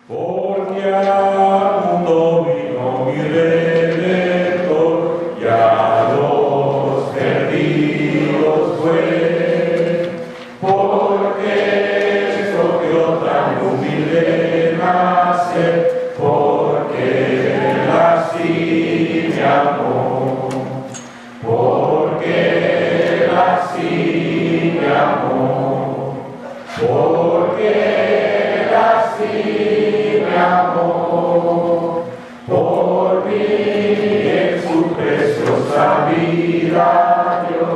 Porque al mundo vino mi Redentor, y a los perdidos fue. Porque escogió tan humilde nacer, porque Él así me amó. Porque Él así me amó. Porque Él así me amó. Por mí en su preciosa vida dio,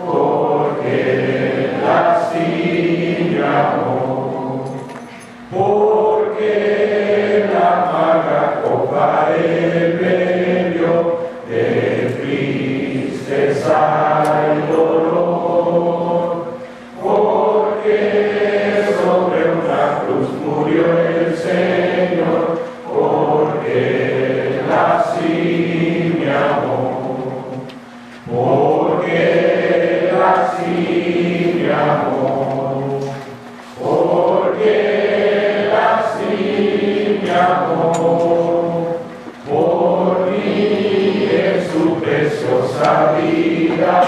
porque Él así me amó. Porque la amarga copa Él bebió de tristeza y dolor. Porque sobre una cruz murió el Señor, porque Él así me amó. Porque Él así me amó. Porque Él así me amó. Por mí en su preciosa vida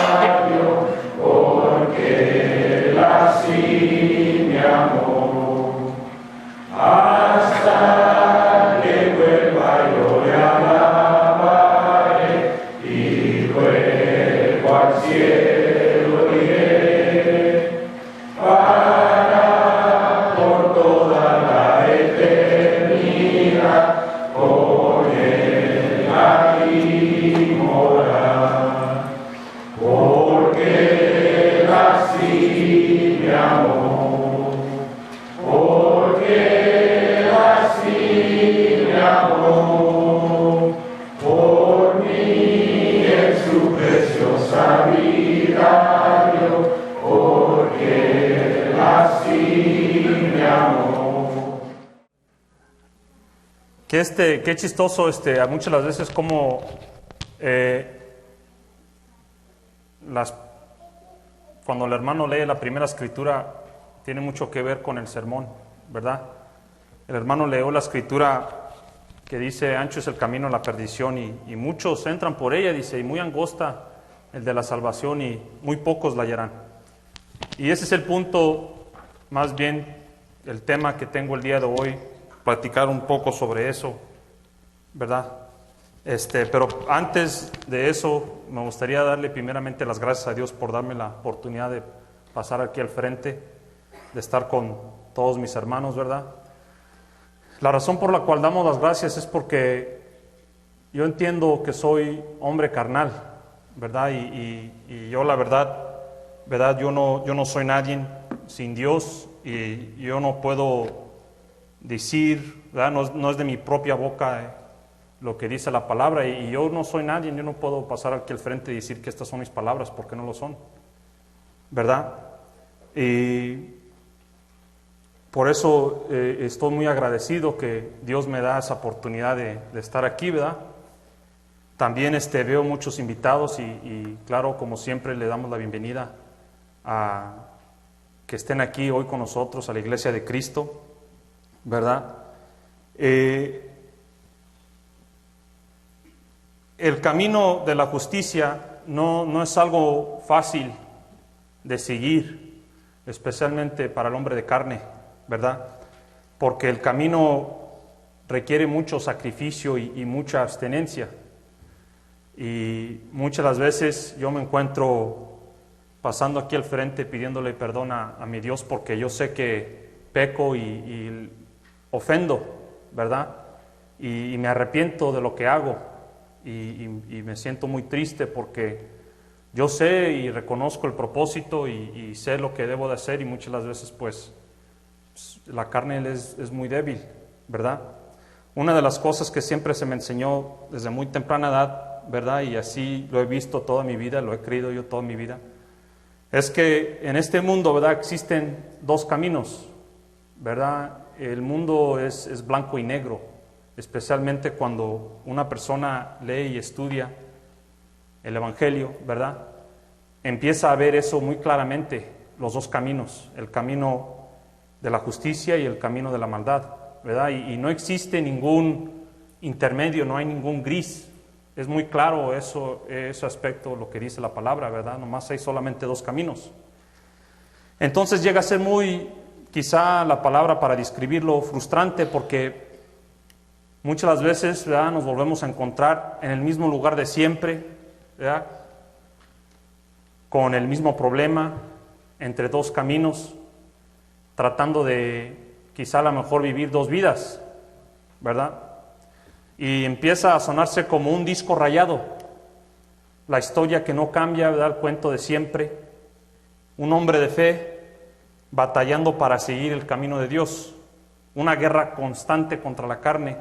dio, porque Él así me amó. Hasta que vuelva yo le alabaré, y luego al cielo iré, para por toda la eternidad con Él ahí morar. Porque Él así me amó. Porque Él así me amó. Por mí en su preciosa vida dio, porque Él así me amó. Qué chistoso, muchas de las veces como cuando el hermano lee la primera escritura, tiene mucho que ver con el sermón, ¿verdad? El hermano leyó la escritura que dice, ancho es el camino a la perdición, y muchos entran por ella, dice, y muy angosta el de la salvación, y muy pocos la hallarán. Y ese es el punto, más bien, el tema que tengo el día de hoy, platicar un poco sobre eso, ¿verdad? Pero antes de eso, me gustaría darle primeramente las gracias a Dios por darme la oportunidad de pasar aquí al frente, de estar con todos mis hermanos, ¿verdad? La razón por la cual damos las gracias es porque yo entiendo que soy hombre carnal, ¿verdad? Y yo la verdad, yo no soy nadie sin Dios, y yo no puedo decir, ¿verdad? No es de mi propia boca lo que dice la palabra, y yo no soy nadie, yo no puedo pasar aquí al frente y decir que estas son mis palabras, porque no lo son, ¿verdad? Y por eso estoy muy agradecido que Dios me da esa oportunidad de estar aquí, ¿verdad? También veo muchos invitados y claro, como siempre, le damos la bienvenida a que estén aquí hoy con nosotros, a la Iglesia de Cristo, ¿verdad? El camino de la justicia no es algo fácil de seguir, especialmente para el hombre de carne, ¿verdad? Porque el camino requiere mucho sacrificio y mucha abstinencia. Y muchas de las veces yo me encuentro pasando aquí al frente pidiéndole perdón a mi Dios, porque yo sé que peco y ofendo, ¿verdad? Y me arrepiento de lo que hago. Y me siento muy triste porque yo sé y reconozco el propósito y sé lo que debo de hacer, y muchas de las veces pues la carne es muy débil, ¿verdad? Una de las cosas que siempre se me enseñó desde muy temprana edad, ¿verdad? Y así lo he visto toda mi vida, lo he creído yo toda mi vida, es que en este mundo, ¿verdad?, existen dos caminos, ¿verdad? El mundo es blanco y negro, especialmente cuando una persona lee y estudia el Evangelio, ¿verdad? Empieza a ver eso muy claramente, los dos caminos, el camino de la justicia y el camino de la maldad, ¿verdad? Y no existe ningún intermedio, no hay ningún gris. Es muy claro ese aspecto, lo que dice la palabra, ¿verdad? Nomás hay solamente dos caminos. Entonces llega a ser quizá la palabra para describirlo, frustrante, porque muchas las veces, ¿verdad?, nos volvemos a encontrar en el mismo lugar de siempre, ¿verdad?, con el mismo problema, entre dos caminos, tratando de quizá a lo mejor vivir dos vidas, ¿verdad? Y empieza a sonarse como un disco rayado, la historia que no cambia, ¿verdad?, el cuento de siempre, un hombre de fe batallando para seguir el camino de Dios, una guerra constante contra la carne,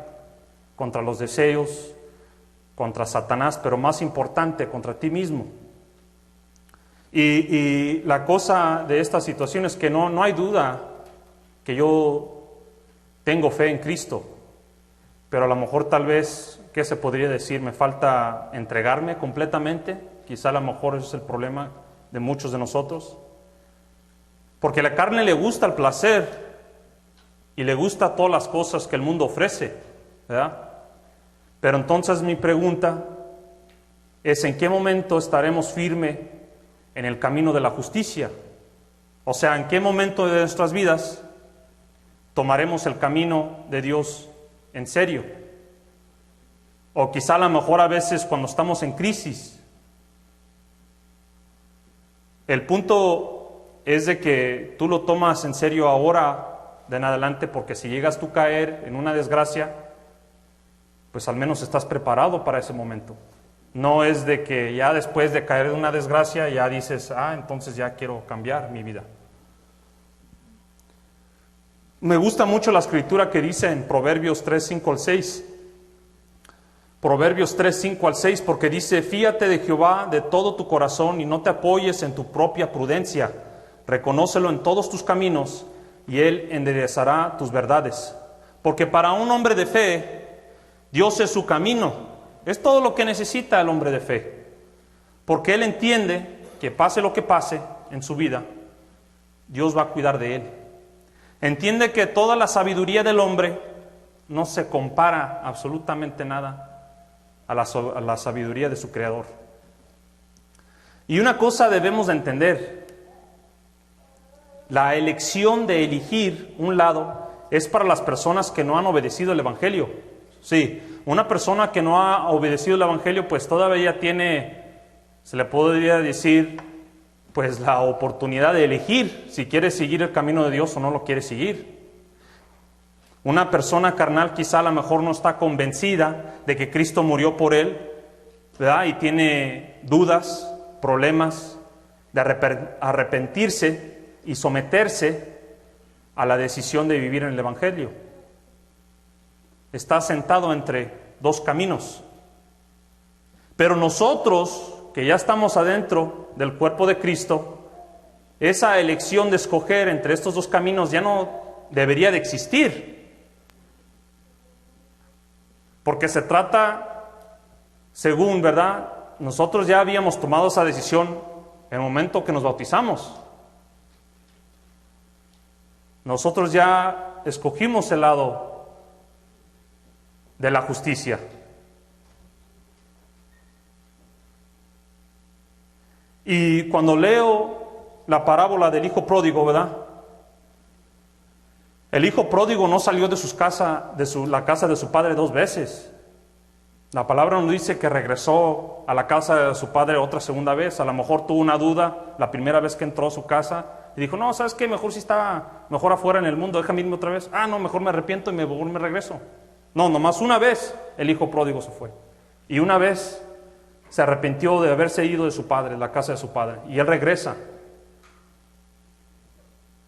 contra los deseos, contra Satanás, pero más importante, contra ti mismo. Y la cosa de esta situación es que no hay duda que yo tengo fe en Cristo, pero a lo mejor tal vez, ¿qué se podría decir? Me falta entregarme completamente, quizá a lo mejor ese es el problema de muchos de nosotros, porque a la carne le gusta el placer y le gusta todas las cosas que el mundo ofrece, ¿verdad? Pero entonces mi pregunta es, ¿en qué momento estaremos firmes en el camino de la justicia? O sea, ¿en qué momento de nuestras vidas tomaremos el camino de Dios en serio? O quizá a lo mejor a veces cuando estamos en crisis. El punto es de que tú lo tomas en serio ahora de en adelante, porque si llegas tú a caer en una desgracia, pues al menos estás preparado para ese momento. No es de que ya después de caer en una desgracia ya dices, entonces ya quiero cambiar mi vida. Me gusta mucho la escritura que dice en Proverbios 3, 5 al 6. Proverbios 3, 5 al 6, porque dice, fíate de Jehová de todo tu corazón y no te apoyes en tu propia prudencia. Reconócelo en todos tus caminos y Él enderezará tus verdades. Porque para un hombre de fe, Dios es su camino. Es todo lo que necesita el hombre de fe. Porque él entiende que pase lo que pase en su vida, Dios va a cuidar de él. Entiende que toda la sabiduría del hombre no se compara absolutamente nada a la sabiduría de su Creador. Y una cosa debemos de entender: la elección de elegir un lado es para las personas que no han obedecido el Evangelio. Sí, una persona que no ha obedecido el Evangelio, pues todavía tiene, se le podría decir, pues la oportunidad de elegir si quiere seguir el camino de Dios o no lo quiere seguir. Una persona carnal quizá a lo mejor no está convencida de que Cristo murió por él, ¿verdad? Y tiene dudas, problemas de arrepentirse y someterse a la decisión de vivir en el Evangelio. Está sentado entre dos caminos. Pero nosotros, que ya estamos adentro del cuerpo de Cristo, esa elección de escoger entre estos dos caminos ya no debería de existir. Porque se trata, según, ¿verdad? Nosotros ya habíamos tomado esa decisión en el momento que nos bautizamos. Nosotros ya escogimos el lado de la justicia. Y cuando leo la parábola del hijo pródigo, ¿verdad? El hijo pródigo no salió de la casa de su padre 2 veces. La palabra nos dice que regresó a la casa de su padre otra segunda vez. A lo mejor tuvo una duda la primera vez que entró a su casa y dijo, no, ¿sabes qué? Mejor si está mejor afuera en el mundo, déjame irme otra vez. No, mejor me arrepiento y me regreso. No, nomás una vez el hijo pródigo se fue. Y una vez se arrepintió de haberse ido de su padre, la casa de su padre. Y él regresa.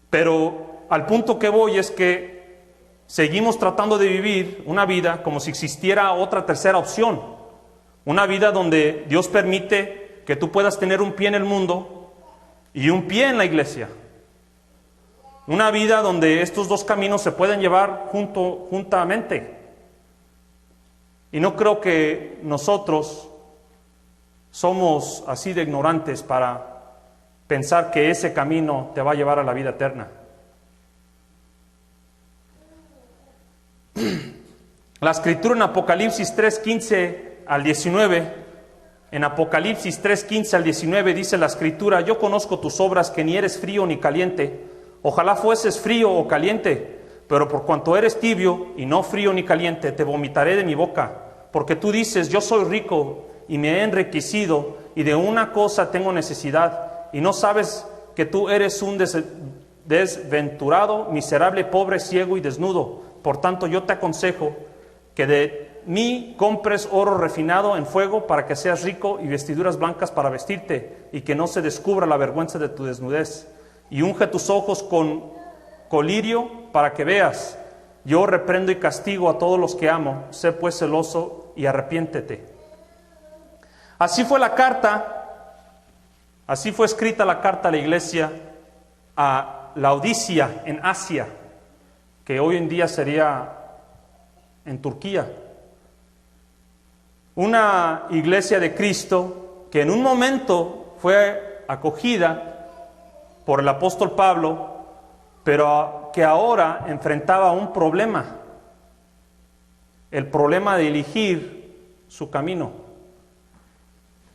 Pero al punto que voy es que seguimos tratando de vivir una vida como si existiera otra tercera opción. Una vida donde Dios permite que tú puedas tener un pie en el mundo y un pie en la iglesia. Una vida donde estos dos caminos se pueden llevar juntamente. Y no creo que nosotros somos así de ignorantes para pensar que ese camino te va a llevar a la vida eterna. La escritura en Apocalipsis 3:15 al 19, en Apocalipsis 3:15 al 19 dice la escritura: yo conozco tus obras, que ni eres frío ni caliente. Ojalá fueses frío o caliente, pero por cuanto eres tibio y no frío ni caliente, te vomitaré de mi boca. Porque tú dices: yo soy rico y me he enriquecido, y de una cosa tengo necesidad, y no sabes que tú eres un desventurado, miserable, pobre, ciego y desnudo. Por tanto, yo te aconsejo que de mí compres oro refinado en fuego, para que seas rico, y vestiduras blancas para vestirte, y que no se descubra la vergüenza de tu desnudez. Y unge tus ojos con colirio para que veas. Yo reprendo y castigo a todos los que amo. Sé pues celoso y arrepiéntete. Así fue la carta, así fue escrita la carta a la iglesia a Laodicea en Asia, que hoy en día sería en Turquía. Una iglesia de Cristo que en un momento fue acogida por el apóstol Pablo, pero que ahora enfrentaba un problema, el problema de elegir su camino.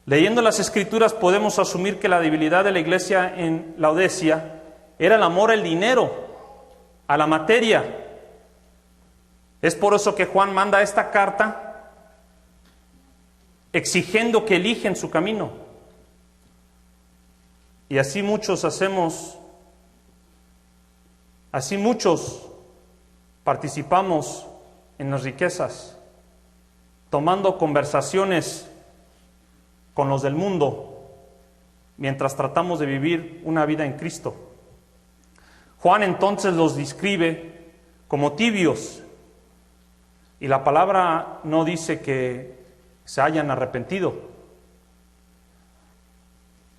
Leyendo las Escrituras podemos asumir que la debilidad de la iglesia en Laodicea era el amor al dinero, a la materia. Es por eso que Juan manda esta carta exigiendo que elijan su camino. Y así muchos participamos en las riquezas, tomando conversaciones con los del mundo, mientras tratamos de vivir una vida en Cristo. Juan entonces los describe como tibios, y la palabra no dice que se hayan arrepentido.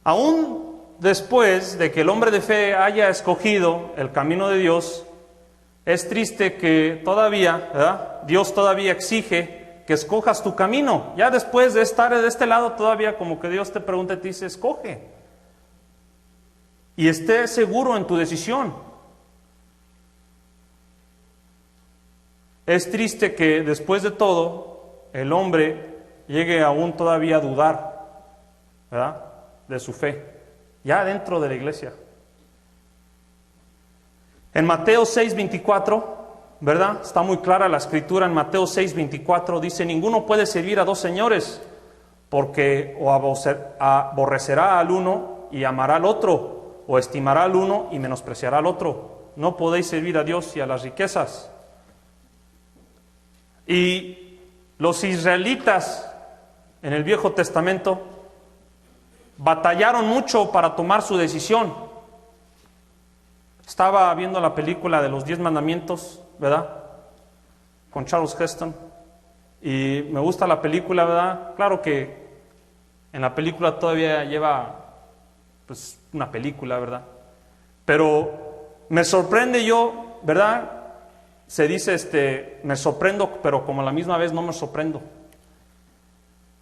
Aún después de que el hombre de fe haya escogido el camino de Dios, es triste que todavía, ¿verdad?, Dios todavía exige que escojas tu camino. Ya después de estar de este lado, todavía como que Dios te pregunta y te dice: escoge. Y esté seguro en tu decisión. Es triste que después de todo, el hombre llegue aún todavía a dudar, ¿verdad?, de su fe, ya dentro de la iglesia. En Mateo 6:24, ¿verdad?, está muy clara la escritura. En Mateo 6:24 dice: ninguno puede servir a dos señores, porque o aborrecerá al uno y amará al otro, o estimará al uno y menospreciará al otro. No podéis servir a Dios y a las riquezas. Y los israelitas en el Viejo Testamento batallaron mucho para tomar su decisión. Estaba viendo la película de los 10 mandamientos, ¿verdad?, con Charles Heston, y me gusta la película, ¿verdad? Claro que en la película todavía lleva pues una película, ¿verdad? Pero me sorprende yo, ¿verdad? Se dice, me sorprendo, pero como a la misma vez no me sorprendo.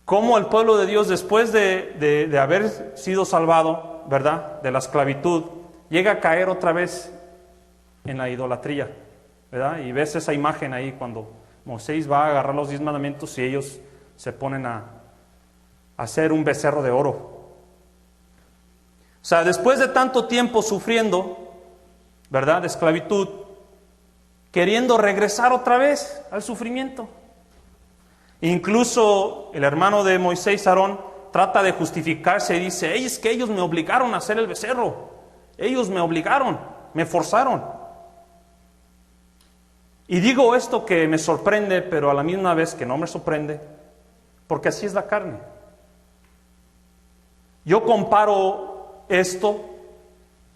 Cómo el pueblo de Dios, después de haber sido salvado, ¿verdad?, de la esclavitud, llega a caer otra vez en la idolatría, ¿verdad? Y ves esa imagen ahí cuando Moisés va a agarrar los 10 mandamientos y ellos se ponen a hacer un becerro de oro. O sea, después de tanto tiempo sufriendo, ¿verdad?, de esclavitud, queriendo regresar otra vez al sufrimiento. Incluso el hermano de Moisés, Aarón, trata de justificarse y dice: es que ellos me obligaron a hacer el becerro. Ellos me obligaron, me forzaron. Y digo esto que me sorprende, pero a la misma vez que no me sorprende, porque así es la carne. Yo comparo esto,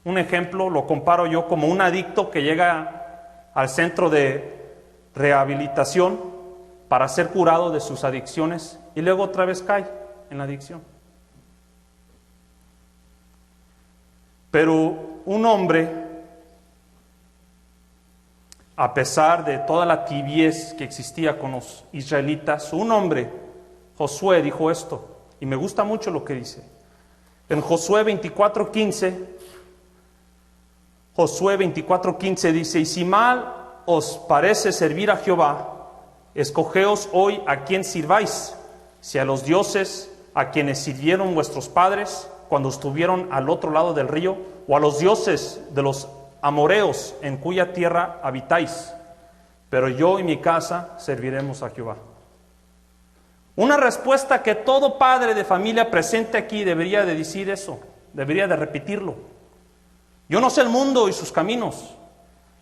un ejemplo, lo comparo yo como un adicto que llega al centro de rehabilitación para ser curado de sus adicciones y luego otra vez cae en la adicción. Pero un hombre, a pesar de toda la tibiez que existía con los israelitas, un hombre, Josué, dijo esto, y me gusta mucho lo que dice. En Josué 24:15 dice: y si mal os parece servir a Jehová, escogeos hoy a quién sirváis, si a los dioses a quienes sirvieron vuestros padres cuando estuvieron al otro lado del río, o a los dioses de los amoreos en cuya tierra habitáis. Pero yo y mi casa serviremos a Jehová. Una respuesta que todo padre de familia presente aquí debería de decir eso, debería de repetirlo. Yo no sé el mundo y sus caminos,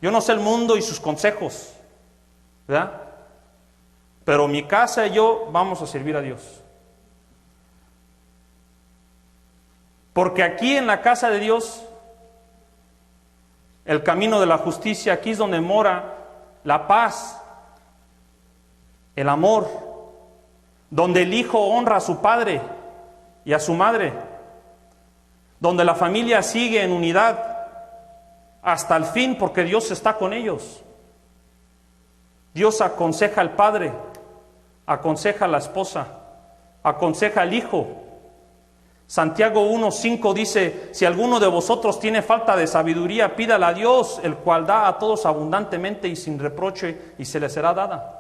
yo no sé el mundo y sus consejos, ¿verdad? Pero mi casa y yo vamos a servir a Dios. Porque aquí en la casa de Dios, el camino de la justicia, aquí es donde mora la paz, el amor, donde el hijo honra a su padre y a su madre, donde la familia sigue en unidad hasta el fin, porque Dios está con ellos. Dios aconseja al padre, aconseja a la esposa, aconseja al hijo. Santiago 1:5 dice: si alguno de vosotros tiene falta de sabiduría, pídala a Dios, el cual da a todos abundantemente y sin reproche, y se le será dada.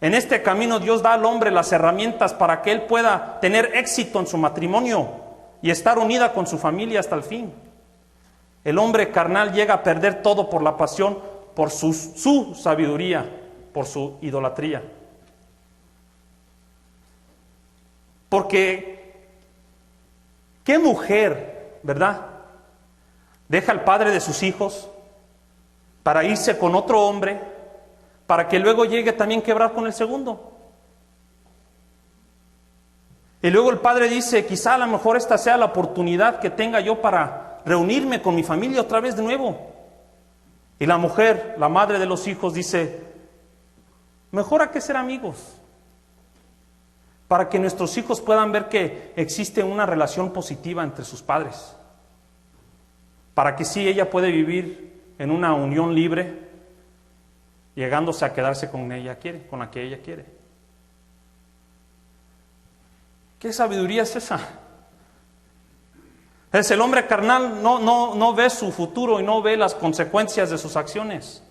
En este camino Dios da al hombre las herramientas para que él pueda tener éxito en su matrimonio y estar unida con su familia hasta el fin. El hombre carnal llega a perder todo por la pasión, por su sabiduría, por su idolatría. Porque ¿qué mujer, verdad, deja al padre de sus hijos para irse con otro hombre, para que luego llegue también a quebrar con el segundo? Y luego el padre dice: quizá a lo mejor esta sea la oportunidad que tenga yo para reunirme con mi familia otra vez de nuevo. Y la mujer, la madre de los hijos, dice: mejor hay que ser amigos, para que nuestros hijos puedan ver que existe una relación positiva entre sus padres, para que sí ella puede vivir en una unión libre, llegándose a quedarse con la que ella quiere. ¿Qué sabiduría es esa? El hombre carnal no ve su futuro y no ve las consecuencias de sus acciones,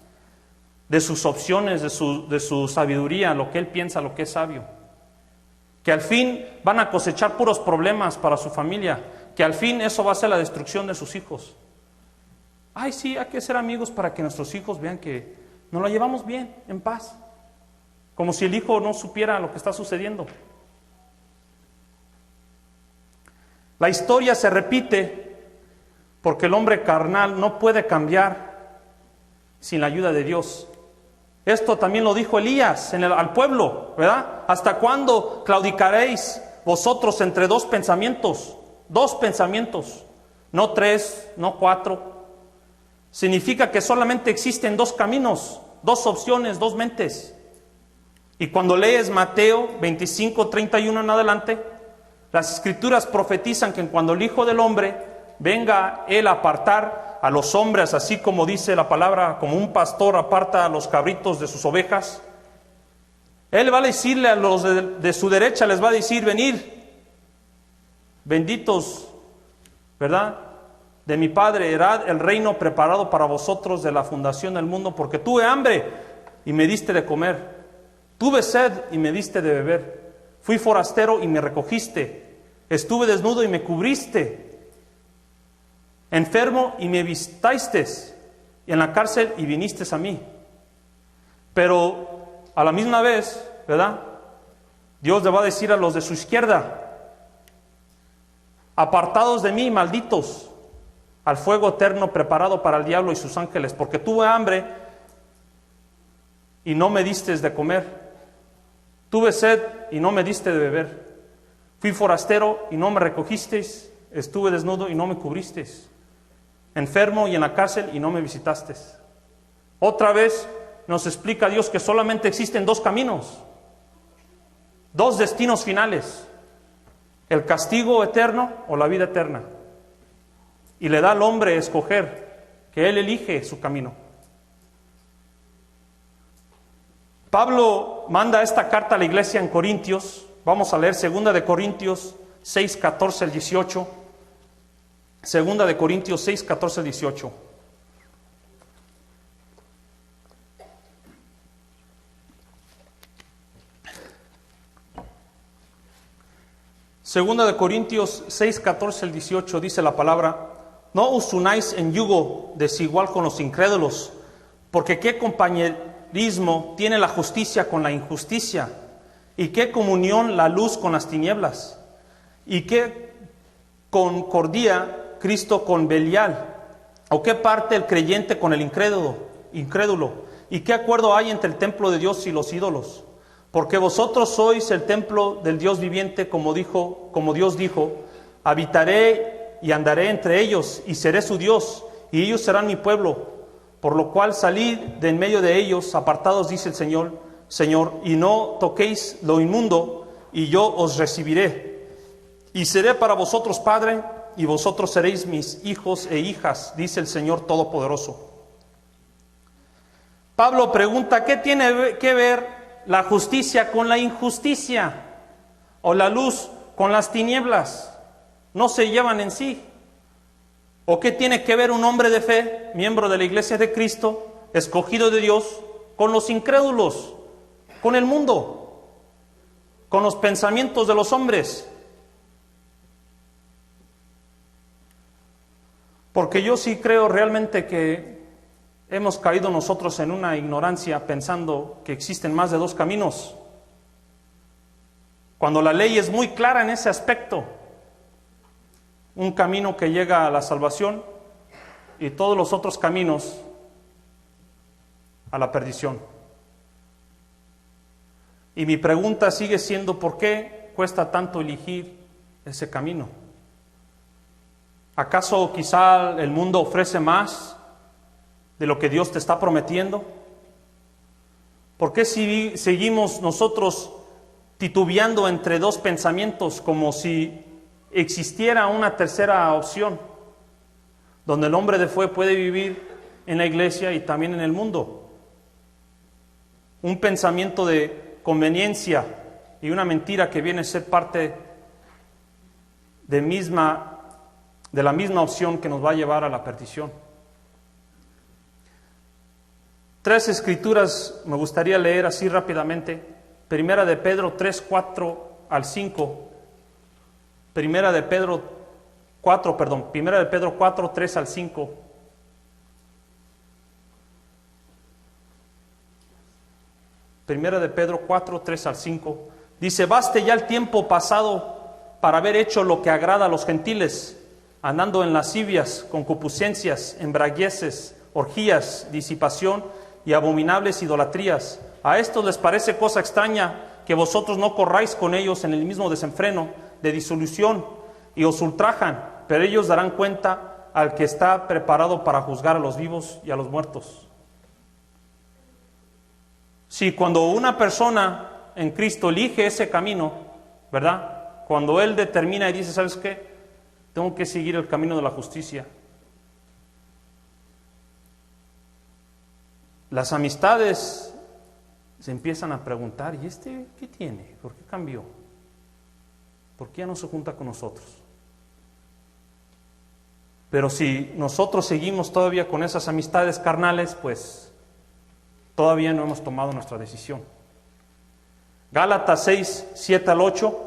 de sus opciones, de su sabiduría, lo que él piensa, lo que es sabio. Que al fin van a cosechar puros problemas para su familia, que al fin eso va a ser la destrucción de sus hijos. Ay, sí, hay que ser amigos para que nuestros hijos vean que nos la llevamos bien, en paz, como si el hijo no supiera lo que está sucediendo. La historia se repite porque el hombre carnal no puede cambiar sin la ayuda de Dios. Esto también lo dijo Elías al pueblo, ¿verdad? ¿Hasta cuándo claudicaréis vosotros entre dos pensamientos? Dos pensamientos, no tres, no cuatro. Significa que solamente existen dos caminos, dos opciones, dos mentes. Y cuando lees Mateo 25:31 en adelante, las Escrituras profetizan que cuando el Hijo del Hombre venga él a apartar a los hombres, así como dice la palabra, como un pastor aparta a los cabritos de sus ovejas, él va a decirle a los de su derecha, les va a decir: venid, benditos, ¿verdad?, de mi Padre, herad el reino preparado para vosotros de la fundación del mundo, porque tuve hambre y me diste de comer, tuve sed y me diste de beber, fui forastero y me recogiste, estuve desnudo y me cubriste, enfermo y me visitasteis, y en la cárcel y vinisteis a mí. Pero a la misma vez, ¿verdad?, Dios le va a decir a los de su izquierda: apartados de mí, malditos, al fuego eterno preparado para el diablo y sus ángeles, porque tuve hambre y no me diste de comer, tuve sed y no me diste de beber, fui forastero y no me recogisteis, estuve desnudo y no me cubristeis, enfermo y en la cárcel y no me visitasteis. Otra vez nos explica Dios que solamente existen dos caminos, dos destinos finales: el castigo eterno o la vida eterna. Y le da al hombre escoger, que él elige su camino. Pablo manda esta carta a la iglesia en Corintios. Vamos a leer 2 de Corintios 6, 14 al 18. 2 de Corintios 6, 14 al 18. Segunda de Corintios 6, 14 al 18 dice la palabra: no os unáis en yugo desigual con los incrédulos, porque qué compañerismo tiene la justicia con la injusticia, y qué comunión la luz con las tinieblas, y qué concordia Cristo con Belial, o qué parte el creyente con el incrédulo, y qué acuerdo hay entre el templo de Dios y los ídolos. Porque vosotros sois el templo del Dios viviente, como Dios dijo: habitaré y andaré entre ellos, y seré su Dios, y ellos serán mi pueblo. Por lo cual salid de en medio de ellos, apartados, dice el Señor, y no toquéis lo inmundo, y yo os recibiré. Y seré para vosotros Padre, y vosotros seréis mis hijos e hijas, dice el Señor Todopoderoso. Pablo pregunta: ¿qué tiene que ver la justicia con la injusticia? ¿O la luz con las tinieblas? ¿No se llevan en sí? ¿O qué tiene que ver un hombre de fe, miembro de la Iglesia de Cristo, escogido de Dios, con los incrédulos, con el mundo, con los pensamientos de los hombres? Porque yo sí creo realmente que hemos caído nosotros en una ignorancia pensando que existen más de dos caminos, cuando la ley es muy clara en ese aspecto. Un camino que llega a la salvación y todos los otros caminos a la perdición. Y mi pregunta sigue siendo: ¿por qué cuesta tanto elegir ese camino? ¿Acaso quizá el mundo ofrece más de lo que Dios te está prometiendo? ¿Por qué si seguimos nosotros titubeando entre dos pensamientos, como si existiera una tercera opción, donde el hombre de fe puede vivir en la iglesia y también en el mundo? Un pensamiento de conveniencia y una mentira que viene a ser parte de la misma opción que nos va a llevar a la perdición. 3 escrituras me gustaría leer así rápidamente. Primera de Pedro 3, 4 al 5. Primera de Pedro 4, 3 al 5. Primera de Pedro 4, 3 al 5. Dice: baste ya el tiempo pasado para haber hecho lo que agrada a los gentiles, andando en lascivias, concupiscencias, embriagueces, orgías, disipación y abominables idolatrías. A estos les parece cosa extraña que vosotros no corráis con ellos en el mismo desenfreno de disolución, y os ultrajan, pero ellos darán cuenta al que está preparado para juzgar a los vivos y a los muertos. Si cuando una persona en Cristo elige ese camino, ¿verdad? Cuando Él determina y dice: ¿sabes qué? Tengo que seguir el camino de la justicia. Las amistades se empiezan a preguntar: ¿y este qué tiene? ¿Por qué cambió? ¿Por qué ya no se junta con nosotros? Pero si nosotros seguimos todavía con esas amistades carnales, pues todavía no hemos tomado nuestra decisión. Gálatas 6, 7 al 8.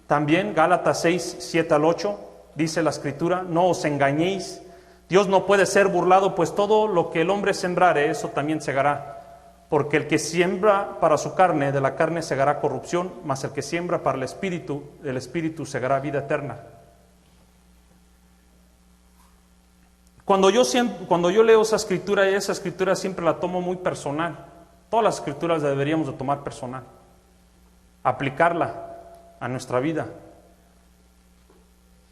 También Gálatas 6, 7 al 8, dice la Escritura: no os engañéis, Dios no puede ser burlado, pues todo lo que el hombre sembrare, eso también segará. Porque el que siembra para su carne, de la carne segará corrupción, mas el que siembra para el Espíritu, del Espíritu segará vida eterna. Cuando yo leo esa escritura, y esa escritura siempre la tomo muy personal. Todas las escrituras deberíamos de tomar personal, aplicarla a nuestra vida.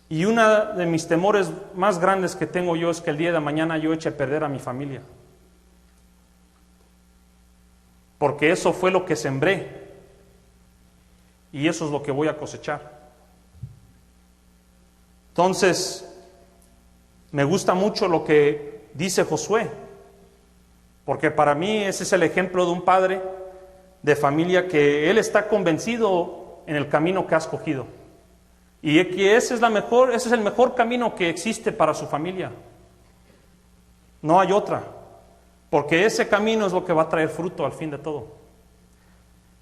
Y uno de mis temores más grandes que tengo yo es que el día de mañana yo eche a perder a mi familia. Porque eso fue lo que sembré y eso es lo que voy a cosechar. Entonces, me gusta mucho lo que dice Josué, porque para mí ese es el ejemplo de un padre de familia que él está convencido en el camino que ha escogido y que ese es el mejor camino que existe para su familia. No hay otra, porque ese camino es lo que va a traer fruto al fin de todo.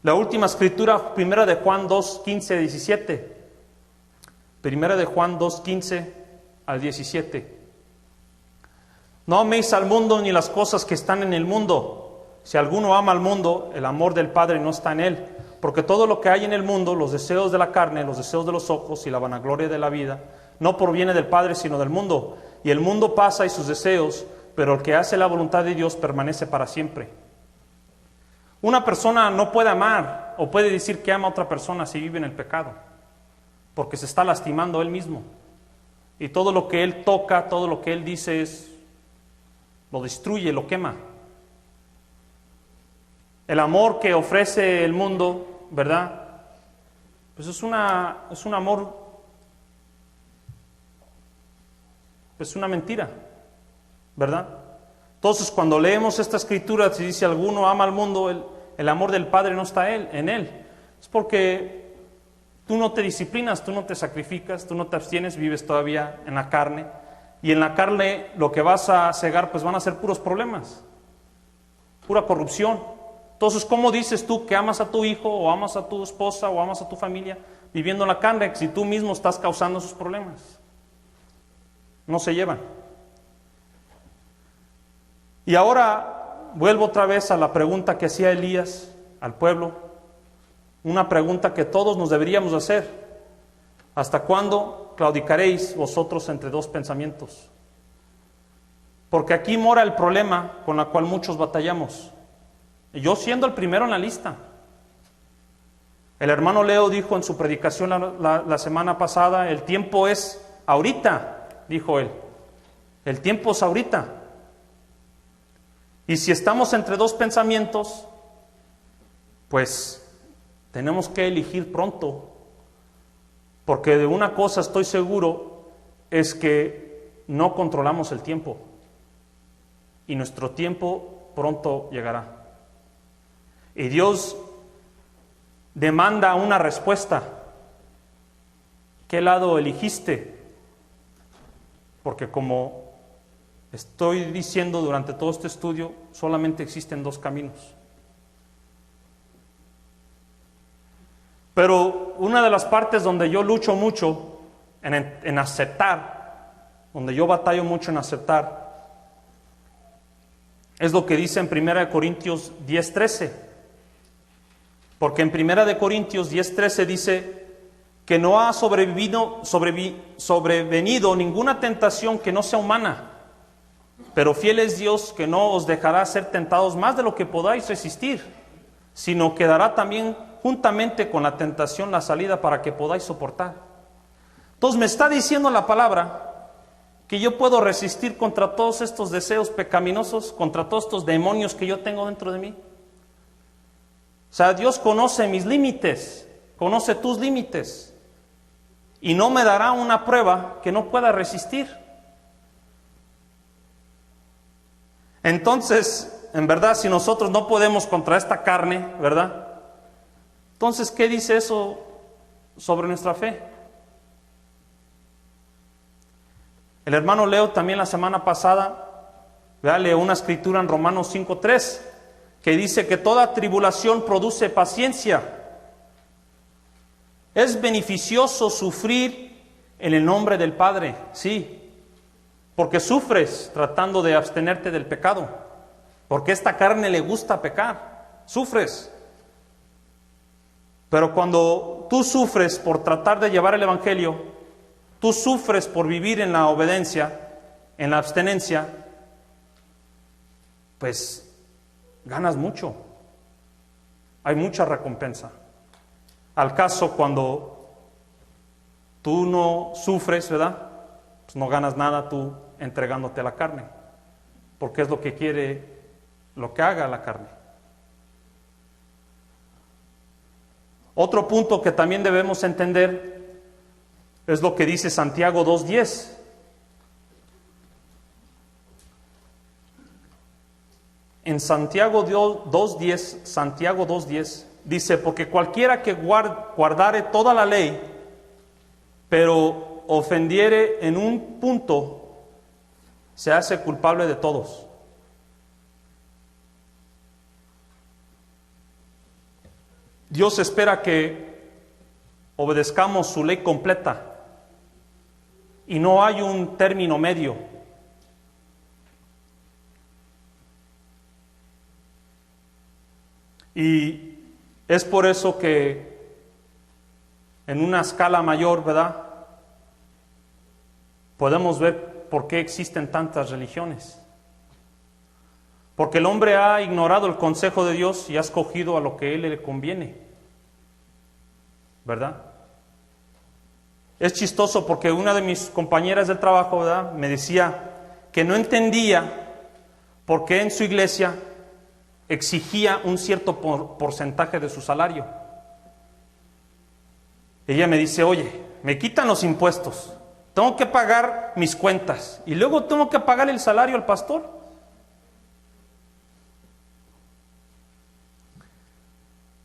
La última escritura, primera de Juan 2, 15, 17, Primera de Juan 2:15 al 17. No améis al mundo ni las cosas que están en el mundo. Si alguno ama al mundo, el amor del Padre no está en él. Porque todo lo que hay en el mundo, los deseos de la carne, los deseos de los ojos y la vanagloria de la vida, no proviene del Padre sino del mundo. Y el mundo pasa y sus deseos, pero el que hace la voluntad de Dios permanece para siempre. Una persona no puede amar o puede decir que ama a otra persona si vive en el pecado, porque se está lastimando él mismo. Y todo lo que él toca, todo lo que él dice lo destruye, lo quema. El amor que ofrece el mundo, ¿verdad? Pues es un amor, es una mentira, ¿verdad? Entonces, cuando leemos esta escritura, si dice alguno ama al mundo, el amor del Padre no está en él. Es porque tú no te disciplinas, tú no te sacrificas, tú no te abstienes, vives todavía en la carne. Y en la carne lo que vas a cegar, pues van a ser puros problemas, pura corrupción. Entonces, ¿cómo dices tú que amas a tu hijo, o amas a tu esposa, o amas a tu familia, viviendo en la carne, si tú mismo estás causando esos problemas? No se llevan. Y ahora vuelvo otra vez a la pregunta que hacía Elías al pueblo, una pregunta que todos nos deberíamos hacer. ¿Hasta cuándo claudicaréis vosotros entre dos pensamientos? Porque aquí mora el problema con el cual muchos batallamos. Y yo siendo el primero en la lista. El hermano Leo dijo en su predicación la semana pasada, el tiempo es ahorita, dijo él. El tiempo es ahorita. Y si estamos entre dos pensamientos, pues tenemos que elegir pronto. Porque de una cosa estoy seguro, es que no controlamos el tiempo. Y nuestro tiempo pronto llegará. Y Dios demanda una respuesta. ¿Qué lado elegiste? Porque como estoy diciendo durante todo este estudio, solamente existen dos caminos. Pero una de las partes donde yo lucho mucho en aceptar, donde yo batallo mucho en aceptar, es lo que dice en 1 Corintios 10:13. Porque en 1 Corintios 10:13 dice que no ha sobrevenido ninguna tentación que no sea humana, pero fiel es Dios que no os dejará ser tentados más de lo que podáis resistir, sino que dará también juntamente con la tentación la salida para que podáis soportar. Entonces me está diciendo la palabra que yo puedo resistir contra todos estos deseos pecaminosos, contra todos estos demonios que yo tengo dentro de mí. O sea, Dios conoce mis límites, conoce tus límites, y no me dará una prueba que no pueda resistir. Entonces, en verdad, si nosotros no podemos contra esta carne, ¿verdad? Entonces, ¿qué dice eso sobre nuestra fe? El hermano Leo también la semana pasada, ¿verdad?, leó una escritura en Romanos 5:3, que dice que toda tribulación produce paciencia. Es beneficioso sufrir en el nombre del Padre, sí, porque sufres tratando de abstenerte del pecado, porque a esta carne le gusta pecar, sufres. Pero cuando tú sufres por tratar de llevar el Evangelio, tú sufres por vivir en la obediencia, en la abstenencia, pues ganas mucho. Hay mucha recompensa. Al caso, cuando tú no sufres, ¿verdad?, pues no ganas nada tú entregándote a la carne, porque es lo que quiere, lo que haga la carne. Otro punto que también debemos entender es lo que dice Santiago 2:10. En Santiago 2:10 dice, porque cualquiera que guardare toda la ley, pero ofendiere en un punto, se hace culpable de todos. Dios espera que obedezcamos su ley completa, y no hay un término medio. Y es por eso que en una escala mayor, ¿verdad?, podemos ver por qué existen tantas religiones. Porque el hombre ha ignorado el consejo de Dios y ha escogido a lo que a él le conviene, ¿verdad? Es chistoso porque una de mis compañeras del trabajo, ¿verdad?, me decía que no entendía por qué en su iglesia exigía un cierto porcentaje de su salario. Ella me dice, oye, me quitan los impuestos, tengo que pagar mis cuentas y luego tengo que pagar el salario al pastor.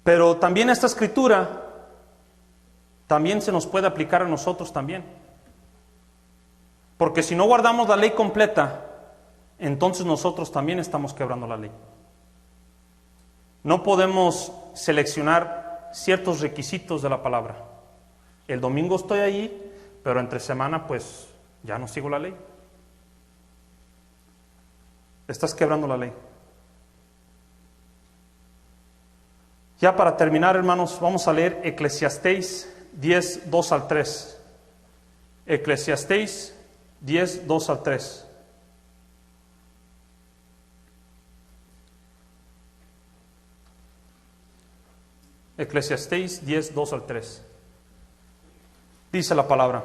Pero también esta escritura también se nos puede aplicar a nosotros también. Porque si no guardamos la ley completa, entonces nosotros también estamos quebrando la ley. No podemos seleccionar ciertos requisitos de la palabra. El domingo estoy ahí, pero entre semana pues ya no sigo la ley. Estás quebrando la ley. Ya para terminar, hermanos, vamos a leer Eclesiastés 10, 2 al 3. Eclesiastés 10, 2 al 3. Eclesiastés 10, 2 al 3. Dice la palabra: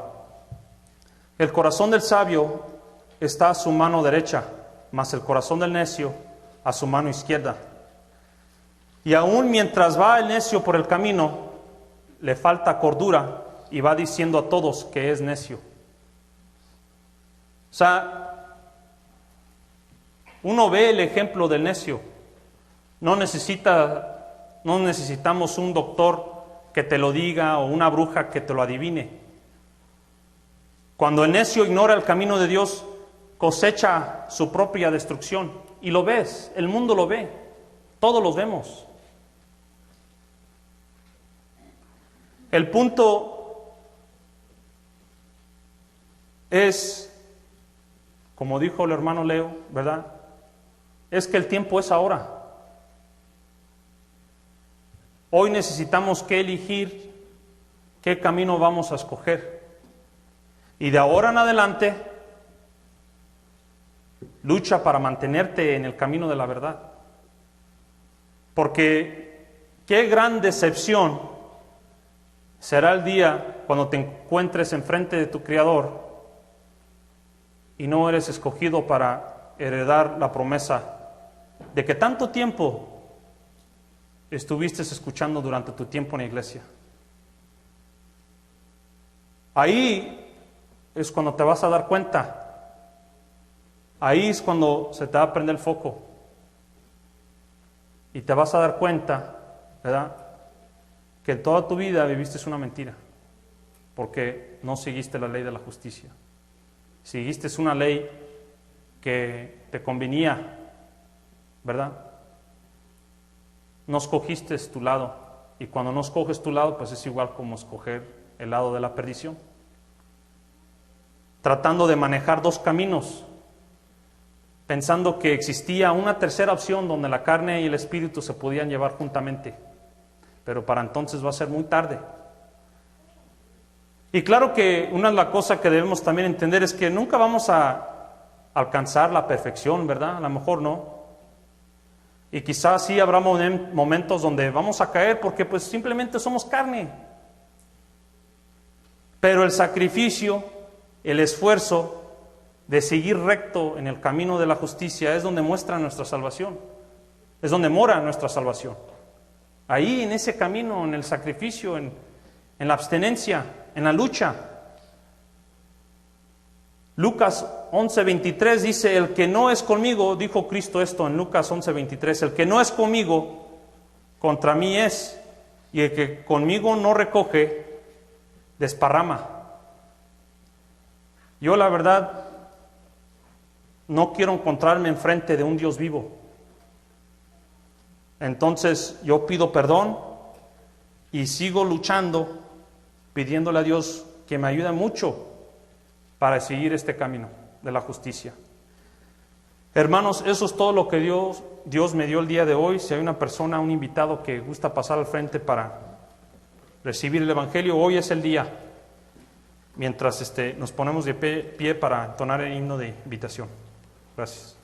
el corazón del sabio está a su mano derecha, mas el corazón del necio a su mano izquierda. Y aún mientras va el necio por el camino, le falta cordura y va diciendo a todos que es necio. O sea, uno ve el ejemplo del necio. No necesitamos un doctor que te lo diga o una bruja que te lo adivine. Cuando el necio ignora el camino de Dios, cosecha su propia destrucción. Y lo ves, el mundo lo ve, todos los vemos. El punto es, como dijo el hermano Leo, ¿verdad?, es que el tiempo es ahora. Hoy necesitamos que elegir qué camino vamos a escoger. Y de ahora en adelante, lucha para mantenerte en el camino de la verdad. Porque qué gran decepción será el día cuando te encuentres enfrente de tu Creador y no eres escogido para heredar la promesa de que tanto tiempo estuviste escuchando durante tu tiempo en la iglesia. Ahí es cuando te vas a dar cuenta. Ahí es cuando se te va a prender el foco. Y te vas a dar cuenta, ¿verdad?, que toda tu vida viviste una mentira, porque no seguiste la ley de la justicia. Seguiste una ley que te convenía, ¿verdad? No escogiste tu lado, y cuando no escoges tu lado, pues es igual como escoger el lado de la perdición. Tratando de manejar dos caminos, pensando que existía una tercera opción donde la carne y el espíritu se podían llevar juntamente. Pero para entonces va a ser muy tarde. Y claro que una de las cosas que debemos también entender es que nunca vamos a alcanzar la perfección, ¿verdad? A lo mejor no. Y quizás sí habrá momentos donde vamos a caer porque pues simplemente somos carne. Pero el sacrificio, el esfuerzo de seguir recto en el camino de la justicia es donde muestra nuestra salvación. Es donde mora nuestra salvación. Ahí en ese camino, en el sacrificio, en la abstenencia, en la lucha. Lucas 11:23 dice: el que no es conmigo, dijo Cristo esto en Lucas 11:23, el que no es conmigo, contra mí es, y el que conmigo no recoge, desparrama. Yo la verdad no quiero encontrarme enfrente de un Dios vivo. Entonces yo pido perdón y sigo luchando, pidiéndole a Dios que me ayude mucho para seguir este camino de la justicia. Hermanos, eso es todo lo que Dios me dio el día de hoy. Si hay una persona, un invitado que gusta pasar al frente para recibir el Evangelio, hoy es el día, mientras nos ponemos de pie para entonar el himno de invitación. Gracias.